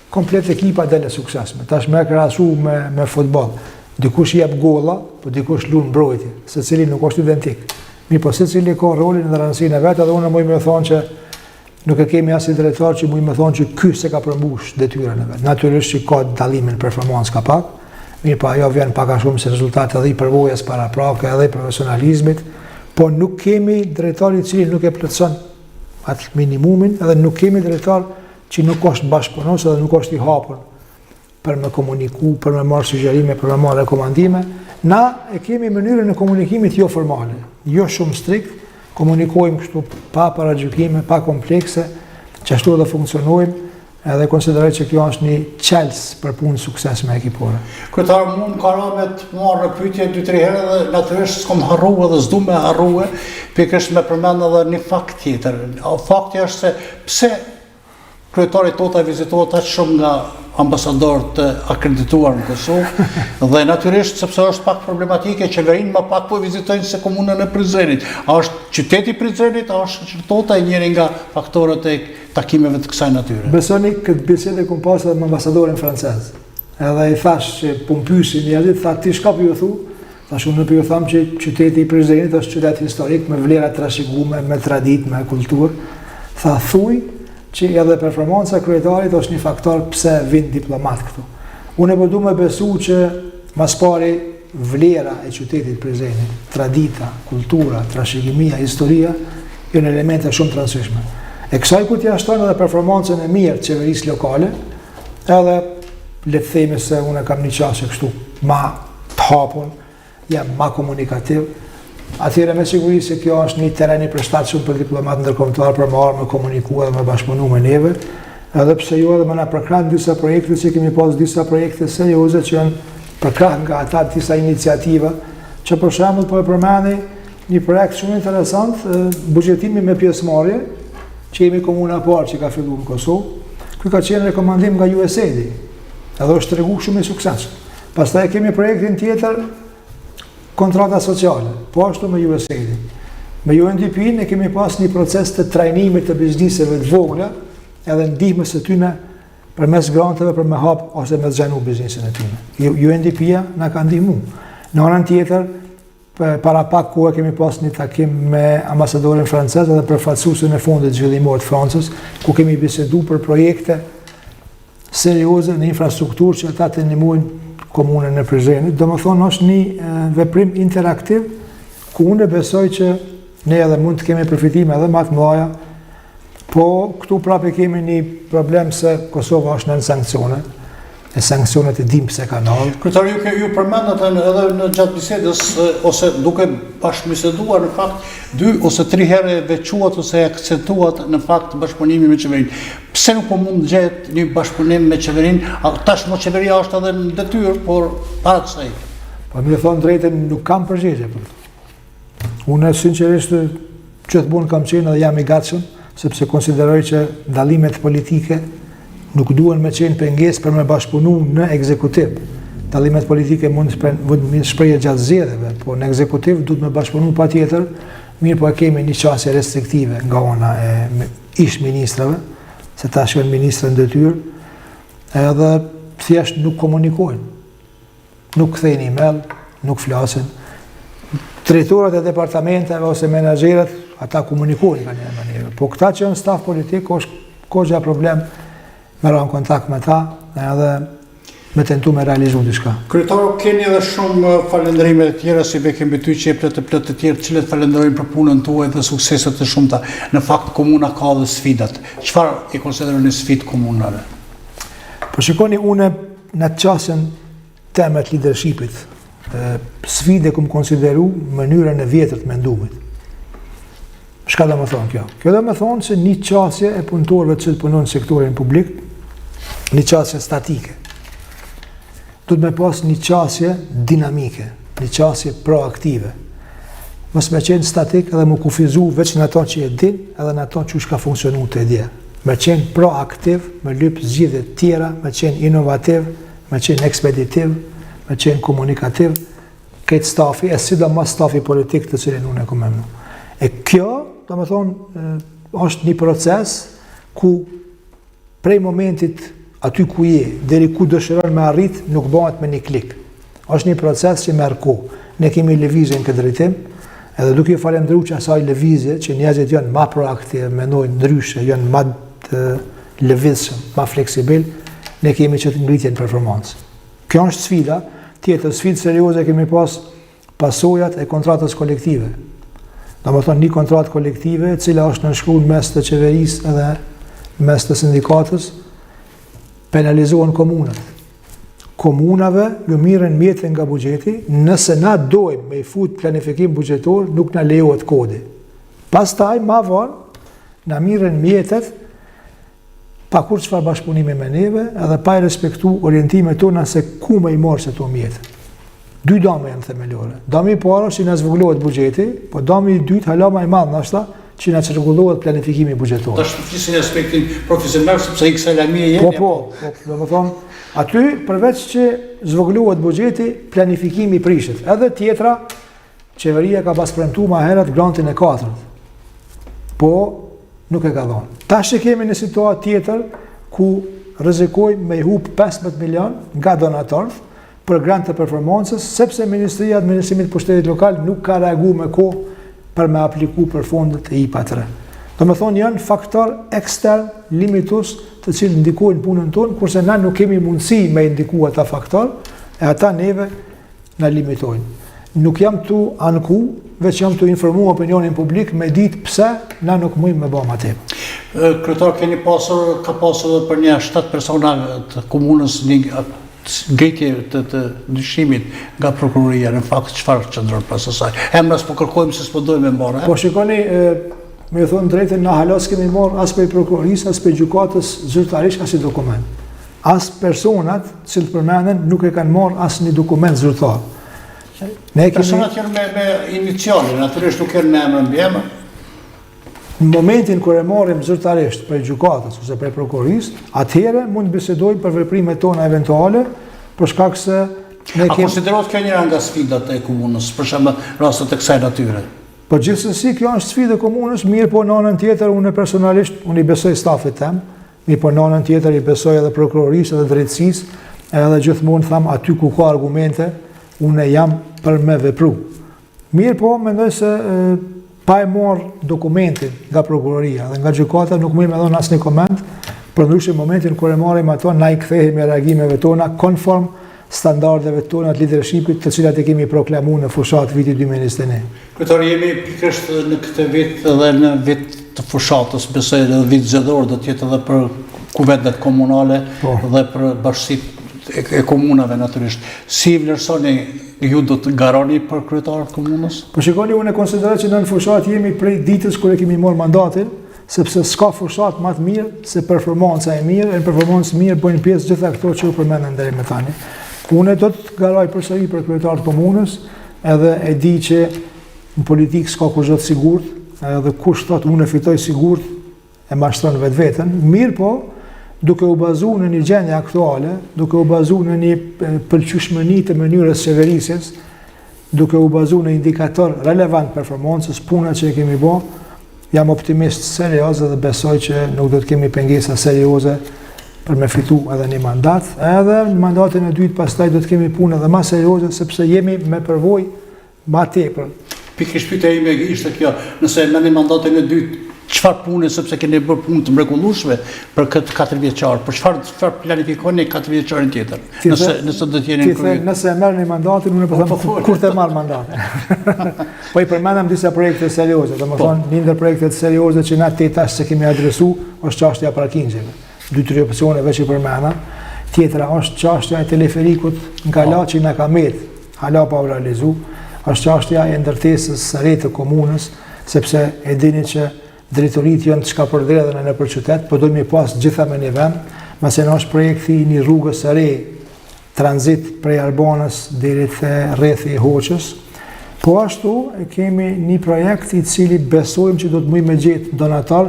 komplet ekipa dele suksesme. Tash me krahasu me futboll. Dikush jep golla, po dikush lun mbrojtje. Secili nuk është identik. Mirë, po secili ka rolin dhe rëndësinë e vet, edhe unë muj më thonë që nuk e kemi as drejtor që muj më thonë që ky se ka përmbush detyrën e vet. Natyrisht që ka dallimin performancë ka pak. Mirë, po ajo vjen pak a shumë se rezultate edhe i përvojës paraprake, edhe i profesionalizmit, po nuk kemi drejtor i cili nuk e plotson atë minimumin, edhe nuk kemi drejtor që nuk është bashkëpunues edhe nuk është i hapur për me komuniku, për me marrë sugjerime, për me marrë rekomandime. Na e kemi mënyrën e komunikimit jo formale, jo shumë strikt, komunikojmë kështu pa paragjykime, pa komplekse, që ashtu edhe funksionojmë, edhe konsideroj që kjo është një qels për punë sukses me ekipore. Kryetar, mund ka me të marrë pyetje 2-3 herë dhe natyrisht s'kam harruar dhe s'du me harruar, pikërisht me përmend edhe një fakt tjetër. Fakti është se pse kryetari tota vizitohet aq shumë nga ambasadorët të akredituar në Kosovë dhe natyrisht sepse është pak problematike, qeverinë më pak po vizitojnë se komunën e Prizrenit. A është qyteti Prizrenit, a është tota njëri nga faktorët e takimeve të kësaj natyre? Besoni këtë bisedë kum pas edhe me ambasadorin francez. Edhe i thash që po mpyesin njerëzit, tha ti çka po ju thu? Tash unë po ju them që qyteti i Prizrenit është qytet historik me vlera të trashëguara, me traditë, me kulturë. Tha thuj që edhe performanca e kryetarit është një faktor pse vin diplomat këtu. Unë po du me besu që mas pari vlera e qytetit Prizrenit, tradita, kultura, trashëgimia, historia, janë elemente shumë të rëndësishme. E kësaj ku t'ja shtojnë edhe performancën e mirë të qeverisë lokale, edhe le të themi se unë kam një qasë kështu ma të hapun, jam ma komunikativ, atëherë me siguri se kjo është një teren i përshtatshëm për diplomatë ndërkombëtar për me arë me komunikua dhe me bashkëpunu me neve, edhe pse jo edhe me na përkrah disa projekte që kemi pas disa projekte serioze që janë përkrah nga ata disa iniciativa, që për shembull po e përmeni një projekt shumë interesant, buxhetimi me pjesëmarrje, që jemi komuna parë që ka filluar në Kosovë. Ky ka qenë rekomandim nga USAID, edhe është treguar shumë i suksesshëm. Pastaj kemi projektin tjetër, kontrata sociale, po ashtu me USAID. Me UNDP ne kemi pas një proces të trajnimit të bizniseve të vogla, edhe ndihmës së tyre përmes granteve për me hap ose me xhenu biznesin e tyre. UNDP-ja na ka ndihmuar. Në anën tjetër, para pak kohë kemi pas një takim me ambasadorin francez dhe përfaqësuesin e Fondit Zhvillimor të Francës, ku kemi biseduar për projekte serioze në infrastrukturë që ata të ndihmojnë komunën e Prizrenit. Do më thonë është një veprim interaktiv ku unë besoj që ne edhe mund të kemi përfitime edhe më të mëdha, po këtu prapë kemi një problem se Kosova është nën sankcione, e sankcionet e dim pse kanë ardhur. Kryetar, ju përmendët edhe në gjatë bisedës ose duke bashkëbiseduar në fakt 2 ose 3 herë veçuat ose akcentuat në fakt bashkëpunimi me qeverinë. Pse nuk po mund gjehet një bashkëpunim me qeverinë? Tashmë qeveria është edhe në detyrë, por para kësaj. Po më thon drejtën, nuk kam përgjigje për to. Unë sinqerisht gjithmonë kam qenë dhe jam i gatshëm, sepse konsideroj që dallimet politike nuk duhen me qenë pengesë për me bashkëpunu në ekzekutiv. Dallimet politike mund të shprehje gjatë zgjedhjeve, po në ekzekutiv duhet me bashkëpunu patjetër. Mirë, po kemi një qasje restriktive nga ana e ish ministrave, se tash janë ministrë në detyrë, edhe thjesht nuk komunikojnë. Nuk kthejnë email, nuk flasin. drejtorët e departamenteve ose menaxherët, ata komunikojnë nga një mënyrë. Po këta që janë staf politik, është kogja problem me ra në kontakt me ta edhe me tentu me realizu diçka. Kryetaro, keni edhe shumë falëndërime të tjera, si be kemi ty që plot të tjerë, cilët falënderojnë për punën tuaj dhe sukseset të shumta. Në fakt, komuna ka dhe sfidat. Çfarë i konsideroni sfidë komunale? Po shikoni, une në të qasjen temet leadershipit, sfide këmë konsideru mënyrën e vjetër të mendumit. Shka do më thonë kjo? Kjo do më thonë se një qasje e punëtorëve që të punon në sektorin publik, një qasje statike. Du të me pas një qasje dinamike, një qasje proaktive. Mos me qenë statik edhe më kufizu veç në ato që e din edhe në ato që shka funksionu të edhje. Me qenë proaktiv, me lypë zgjidhje tjera, me qenë inovativ, me qenë ekspeditiv, me qenë komunikativ, këtë stafi, e sidomos stafi politik të cilin unë e kom emnu. E kjo, do me thonë, është një proces ku prej momentit aty ku je, deri ku dëshiron me arrit, nuk bëhet me një klik. Është një proces që merr kohë. Ne kemi lëvizje në këtë drejtim, edhe duke ju falendëruar që asaj lëvizje, që njerëzit janë më proaktiv, mendojnë ndryshe, janë më të lëvizshëm, më fleksibil, ne kemi që të ngritjen performancë. Kjo është sfida. Tjetër sfidë serioze kemi pas pasojat e kontratës kolektive. Domethënë një kontratë kolektive, e cila është nënshkruar mes të qeverisë edhe mes të sindikatës, penalizohen komunat. Komunave ju mirën mjetën nga buxheti, nëse na dojmë me i fut planifikim buxhetor, nuk na lejohet kodi. Pastaj, ma vonë, na mirën mjetet pa kur çfarë bashkëpunimi me neve, edhe pa i respektu orientimet tona se ku me i marrë se to mjetet. Dy dame janë themelore. Dami i parë që na zvogëlohet buxheti, po dami i dytë hala më i madh ndoshta që na çrregullohet planifikimi buxhetor. Tash flisim në aspektin profesional sepse XLMI jeni. Po, domethënë, aty përveç që zvogëlohet buxheti, planifikimi prishet. Edhe tjetra, qeveria ka pas premtuar më herët grantin e 4. Po nuk e ka dhënë. Tash kemi në situatë tjetër ku rrezikojmë me hub 15 milion nga donatorët për grant të performancës, sepse Ministria e Administrimit të Pushtetit Lokal nuk ka reaguar me kohë për me apliku për fondet e IPA 3. Do me thonë janë faktor ekstern limitus të cilë ndikojnë punën tonë, kurse na nuk kemi mundësi me indiku ata faktor, e ata neve na limitojnë. Nuk jam të anku, veç jam të informu opinionin publik me ditë pse na nuk mujmë me bëma te. Kryetar, ka pasur dhe për një 7 persona të komunës një ngritje të dyshimit nga prokuroria, në fakt çfarë qëndron pas asaj. Emras po kërkojmë se s'po dojmë marrë. Po shikoni, me thonë drejtën, na halas kemi marrë as për prokurorisë, as për gjykatës zyrtarisht as i dokument. As personat që të përmenden nuk e kanë marrë as një dokument zyrtar. Personat janë me inicialin, natyrisht nuk janë me emër mbi emër. Në momentin kër e marrim zyrtarisht për gjykatës ose për prokurorisë, atëherë mund të bisedojmë për veprimet tona eventuale, për shkak se ne kemi. A konsiderohet kjo njëra nga sfidat e komunës, për shembull rastet e kësaj natyre? Po gjithsesi kjo është sfidë e komunës, mirë po në anën tjetër unë personalisht unë i besoj stafit tem, mirë po në anën tjetër i besoj edhe prokurorisë edhe drejtësisë, edhe gjithmonë tham aty ku ka argumente, unë jam për me vepru. Mirë po mendoj se pa e marrë dokumentin nga prokuroria dhe nga gjykata nuk mujmë edhe asnjë koment, përndryshe momentin kur e marrim ato na i kthehemi reagimeve tona konform standardeve tona të leadershipit të cilat e kemi proklamuar në fushat viti 2021. Kryetari, jemi pikërisht në këtë vit dhe në vit të fushatës, besoj edhe vit zgjedhor do të jetë edhe për kuvendet komunale dhe për bashkësitë e komunave natyrisht. Si vlerësoni ju do të garoni për kryetarët komunës? Po shikoni, unë e konsideroj që në fushat jemi prej ditës kur e kemi marrë mandatin, sepse s'ka fushat më të mirë se performanca e mirë, e në performancë mirë bëjnë pjesë gjitha këto që u përmenden deri më tani. Unë do të garoj përsëri për kryetarët komunës, edhe e di që në politikë s'ka kur gjë të sigurt, edhe kush thotë unë e fitoj sigurt e mashtron vetveten, mirë po, duke u bazuar në një gjendje aktuale, duke u bazuar në një pëlqyeshmëri të mënyrës qeverisjes, duke u bazuar në indikator relevant performancës, puna që e kemi bërë, jam optimist serioz dhe besoj që nuk do të kemi pengesa serioze për me fitu edhe një mandat, edhe në mandatin e dytë pastaj do të kemi punë edhe më serioze, sepse jemi me përvojë më tepër Pikërisht pyetja ime ishte kjo, nëse merrni mandatin e dytë, çfarë pune, sepse keni bërë punë të mrekullueshme për këtë 4 vjeçar, për çfarë planifikoni 4 vjeçarin tjetër? Nëse do të jeni në nëse merrni mandatin, unë po them kur të marr mandatin. Po i përmendam disa projekte serioze, domethënë një ndër projektet serioze që na tash se kemi adresu është çështja e parkingeve. 2-3 opsione veç i përmenda. Tjetra është çështja e teleferikut nga Laçi në Kamet, hala pa u realizu. Është çështja e ndërtesës së re të komunës, sepse e dini që drejtoritë janë çka përdredhen nëpër qytet, po do mi pas gjitha me një vend, mase në është projekti i një rrugës së re, tranzit prej Arbanës deri te rrethi i Hoqës. Po ashtu e kemi një projekt i cili besojmë që do të mujmë me gjetë donator,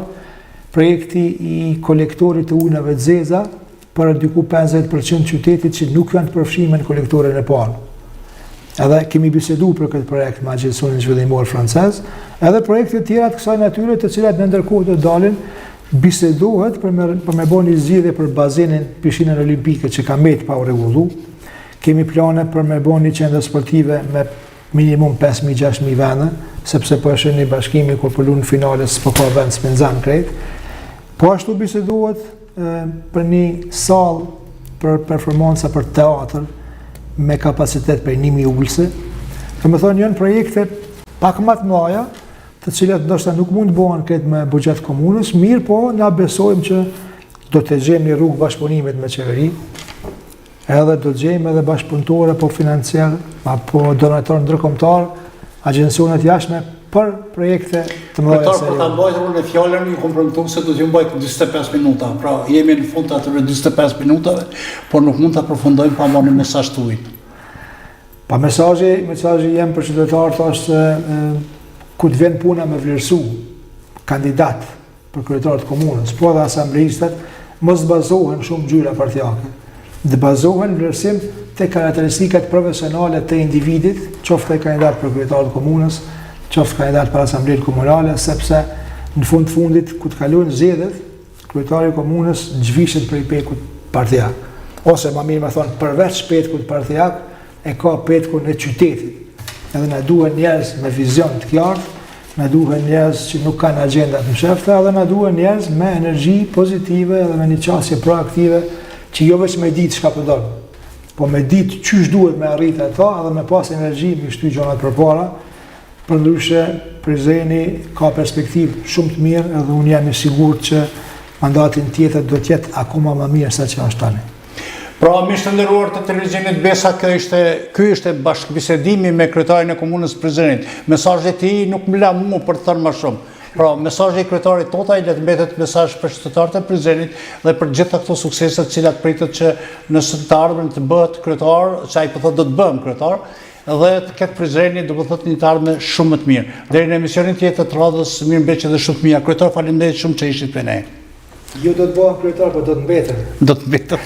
projekti i kolektorit të ujnave të zeza për diku 50% qytetit që nuk janë të përfshime në kolektorin e parë. Edhe kemi bisedu për këtë projekt me Agjencionin Zhvillimor Francez, edhe projekte tjera të kësaj natyre të cilat në ndërkohë do dalin, bisedohet për me bo një zgjidhje për bazenin pishinën olimpike që ka met pa u rregullu. Kemi plane për me bo një qendër sportive me minimum 5.000-6.000 vende, sepse po është një bashkimi kur për lunë finale s'po ka vend s'penzan krejt. Po ashtu bisedohet për një sallë për performanca për teatr, me kapacitet për 1.000 ullëse. Të më thonë, janë projekte pak më të mëdha, të cilat ndoshta nuk mund të bëhen këtë me buxhet komunës, mirë po na besojmë që do të gjejmë një rrugë bashkëpunimit me qeveri, edhe do të gjejmë edhe bashkëpunëtore apo financiar, apo donator ndërkombëtar, agjencionet jashtme për projekte të mëdha. Për ta mbajtur unë fjalën, ju kompromitu se do t'ju mbaj 45 minuta. Pra, jemi në fund të atyre 45 minutave, por nuk mund ta përfundojmë pa marrë një mesazh tuaj. Pa mesazhi jem për qytetarët është ku të vjen puna me vlerësu kandidat për kryetarët komunës, po dhe asamblejistët, mos bazohen shumë gjyra partijake. Dhe bazohen vlerësim të karakteristikat profesionale të individit, qoftë e kandidat për kryetarët komunës, qoftë kandidat për asamblejt komunale, sepse në fundit, ku të kalojnë zgjedhjet, kryetari i komunës zhvishet prej petkut partijak. Ose më mirë me thonë, përveç petkut partijak, e ka petkun e qytetit. Edhe na duhen njerëz me vizion të qartë, na duhen njerëz që nuk kanë agenda të mshefta, edhe na duhen njerëz me energji pozitive edhe me një qasje proaktive, që jo veç me ditë çka po don, po me ditë çysh duhet me arrit ato, edhe me pas energji me shty gjonat përpara. Përndryshe, Prizreni ka perspektivë shumë të mirë, edhe unë jam i sigurt që mandatin tjetër do të jetë akoma më mirë se që është tani. Pra, miq të nderuar të televizionit Besa, ky ishte bashkëbisedimi me kryetarin e komunës Prizrenit. Mesazhi i tij nuk më la mua për të thënë më shumë. Pra, mesazhi i kryetarit tota i le të mbetet mesazh për qytetarët e Prizrenit dhe për gjitha këto suksese të cilat pritet që nëse të ardhmen të bëhet kryetar, që ai po thotë do të bëhem kryetar, dhe të ketë Prizreni do të thotë një të ardhme shumë më të mirë. Deri në emisionin tjetër të radhës, mirëmbëjtje dhe shumë të mira. Kryetar, faleminderit shumë që ishit me ne. Jo do të bëhem kryetar, po do të mbetem. Do të mbetem.